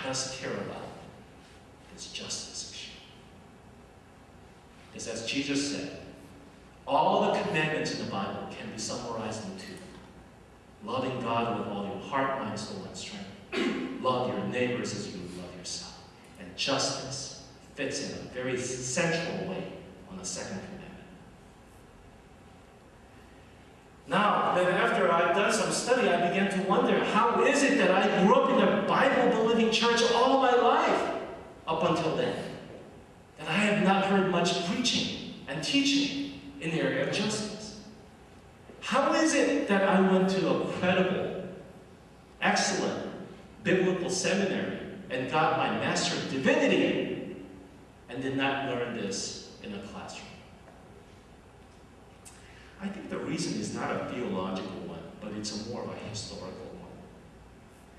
does care about is justice issue. Because as Jesus said, all the commandments in the Bible can be summarized in two. Loving God with all your heart, mind, soul, and strength. Love your neighbors as you love yourself. And justice fits in a very central way on the second commandment. Now, then after I've done some study, I began to wonder, how is it that I grew up in a Bible-believing church all my life up until then, that I have not heard much preaching and teaching in the area of justice? How is it that I went to a credible, excellent, biblical seminary and got my Master of Divinity and did not learn this in a classroom? I think the reason is not a theological one, but it's more of a historical one.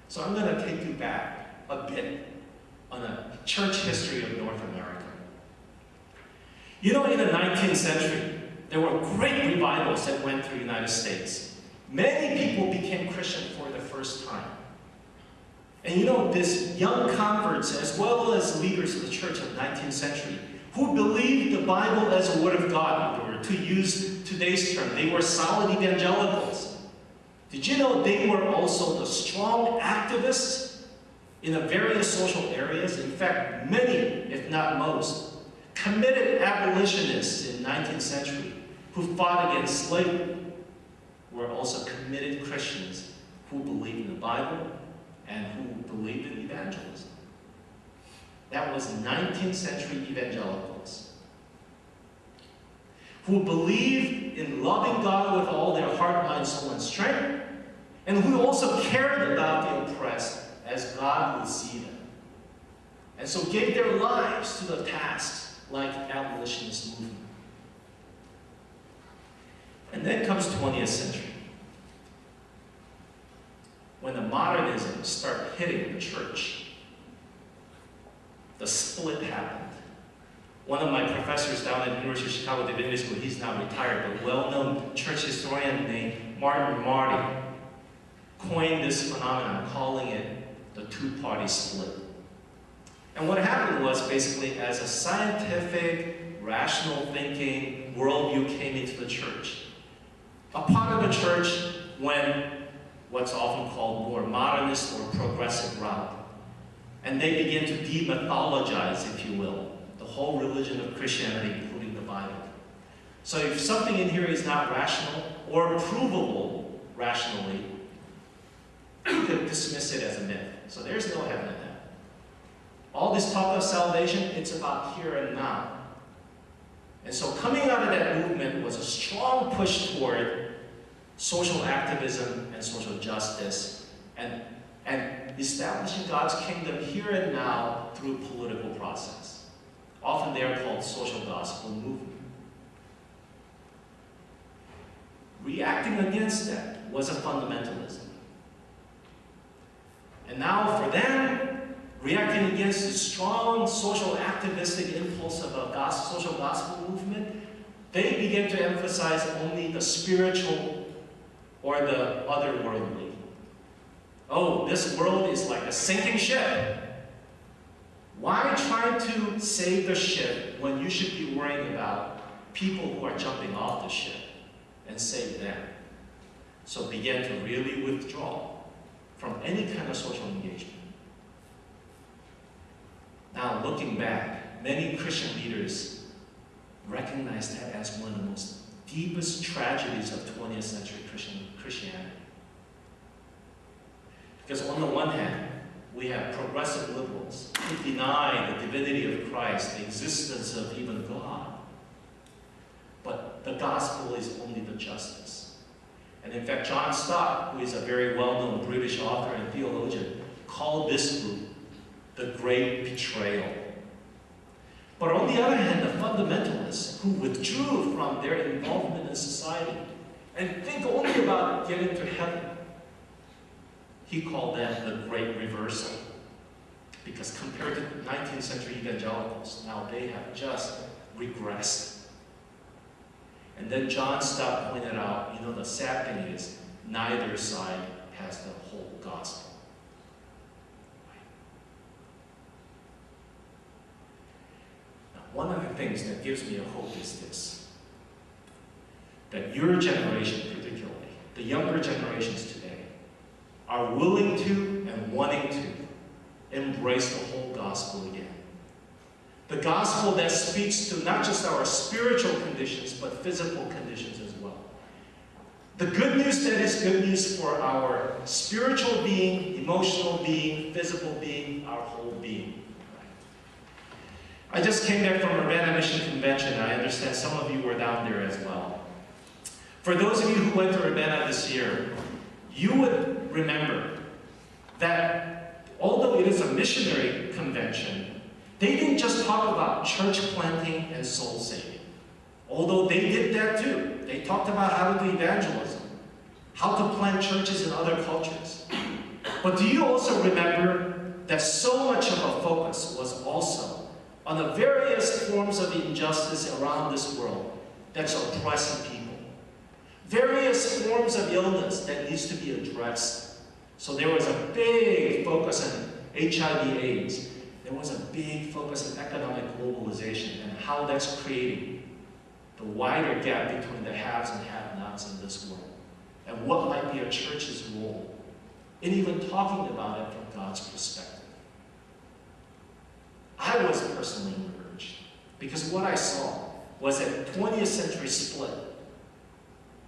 So I'm going to take you back a bit on a church history of North America. You know, in the 19th century, there were great revivals that went through the United States. Many people became Christian for the first time. And you know, these young converts, as well as leaders of the church of the 19th century, who believed the Bible as a word of God, or to use today's term, they were solid evangelicals. Did you know they were also the strong activists in the various social areas? In fact, many, if not most, committed abolitionists in the 19th century who fought against slavery were also committed Christians who believed in the Bible and who believed in evangelism. That was 19th century evangelicals who believed in loving God with all their heart, mind, soul, and strength, and who also cared about the oppressed as God would see them. And so gave their lives to the tasks like abolitionist movement. And then comes 20th century, when the modernism started hitting the church. The split happened. One of my professors down at the University of Chicago Divinity School, he's now retired, but well-known church historian named Martin Marty coined this phenomenon, calling it the two-party split. And what happened was basically, as a scientific, rational thinking worldview came into the church, a part of the church went what's often called more modernist or progressive route. And they begin to demythologize, if you will, the whole religion of Christianity, including the Bible. So if something in here is not rational or provable rationally, you could dismiss it as a myth. So there's no heaven in that. All this talk of salvation, it's about here and now. And so coming out of that movement was a strong push toward social activism and social justice, and establishing God's kingdom here and now through political process. Often they are called social gospel movement. Reacting against that was a fundamentalism. And now for them, reacting against the strong social activistic impulse of a social gospel movement, they began to emphasize only the spiritual or the otherworldly. Oh, this world is like a sinking ship. Why try to save the ship when you should be worrying about people who are jumping off the ship and save them? So began to really withdraw from any kind of social engagement. Now, looking back, many Christian leaders recognize that as one of the most deepest tragedies of 20th century Christianity. Because on the one hand, we have progressive liberals who deny the divinity of Christ, the existence of even God. But the gospel is only the justice. And in fact, John Stott, who is a very well-known British author and theologian, called this group the great betrayal. But on the other hand, the fundamentalists who withdrew from their involvement in society and think only about getting to heaven, he called that the great reversal. Because compared to 19th century evangelicals, now they have just regressed. And then John Stott pointed out, you know, the sad thing is, neither side has the whole gospel. one of the things that gives me a hope is this, that your generation particularly, the younger generations today, are willing to and wanting to embrace the whole gospel again. The gospel that speaks to not just our spiritual conditions, but physical conditions as well. The good news that is good news for our spiritual being, emotional being, physical being, our whole being. I just came back from Urbana Mission Convention. I understand some of you were down there as well. For those of you who went to Urbana this year, you would remember that although it is a missionary convention, they didn't just talk about church planting and soul saving. Although they did that too. They talked about how to do evangelism, how to plant churches in other cultures. But do you also remember that so much of a focus was also on the various forms of injustice around this world that's oppressing people? Various forms of illness that needs to be addressed. So there was a big focus on HIV/AIDS. There was a big focus on economic globalization and how that's creating the wider gap between the haves and have-nots in this world. And what might be a church's role in even talking about it from God's perspective. I was personally encouraged because what I saw was a 20th century split.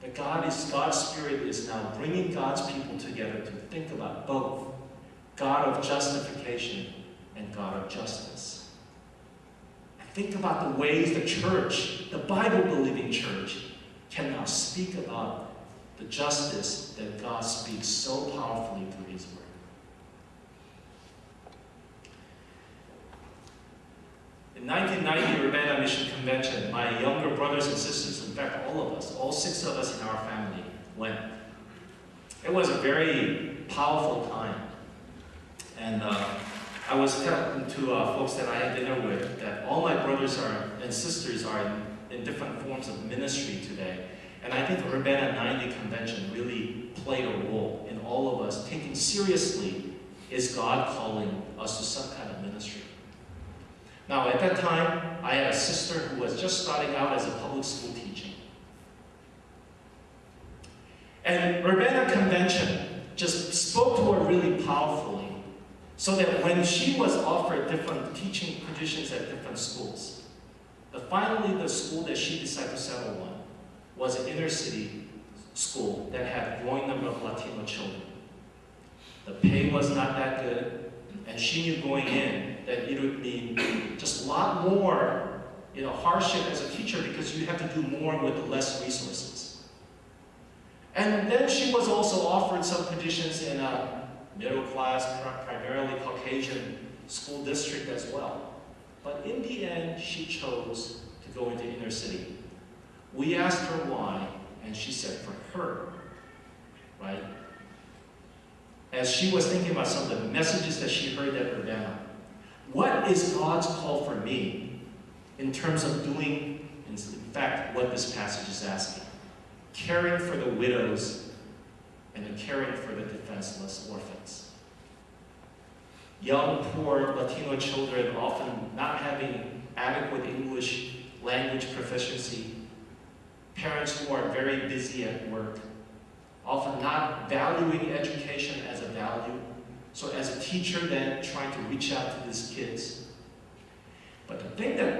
That God's Spirit is now bringing God's people together to think about both God of justification and God of justice. And think about the ways the church, the Bible-believing church, can now speak about the justice that God speaks so powerfully through His Word. In 1990 Urbana Mission Convention, my younger brothers and sisters, in fact all of us, all 6 of us in our family went. It was a very powerful time. And I was telling to folks that I had dinner with that all my brothers and sisters are in different forms of ministry today. And I think the Urbana 90 Convention really played a role in all of us taking seriously, is God calling us to some kind of ministry? Now, at that time, I had a sister who was just starting out as a public school teacher. And Urbana Convention just spoke to her really powerfully, so that when she was offered different teaching positions at different schools, finally the school that she decided to settle on was an inner city school that had a growing number of Latino children. The pay was not that good, and she knew going in that it would mean just a lot more, hardship as a teacher because you have to do more with less resources. And then she was also offered some positions in a middle class, primarily Caucasian school district as well. But in the end, she chose to go into inner city. We asked her why, and she said for her, right? As she was thinking about some of the messages that she heard at Urbana, what is God's call for me in terms of doing, in fact, what this passage is asking? Caring for the widows and caring for the defenseless orphans. Young, poor Latino children often not having adequate English language proficiency, parents who are very busy at work, often not valuing education as a value. So as a teacher then trying to reach out to these kids. But the thing that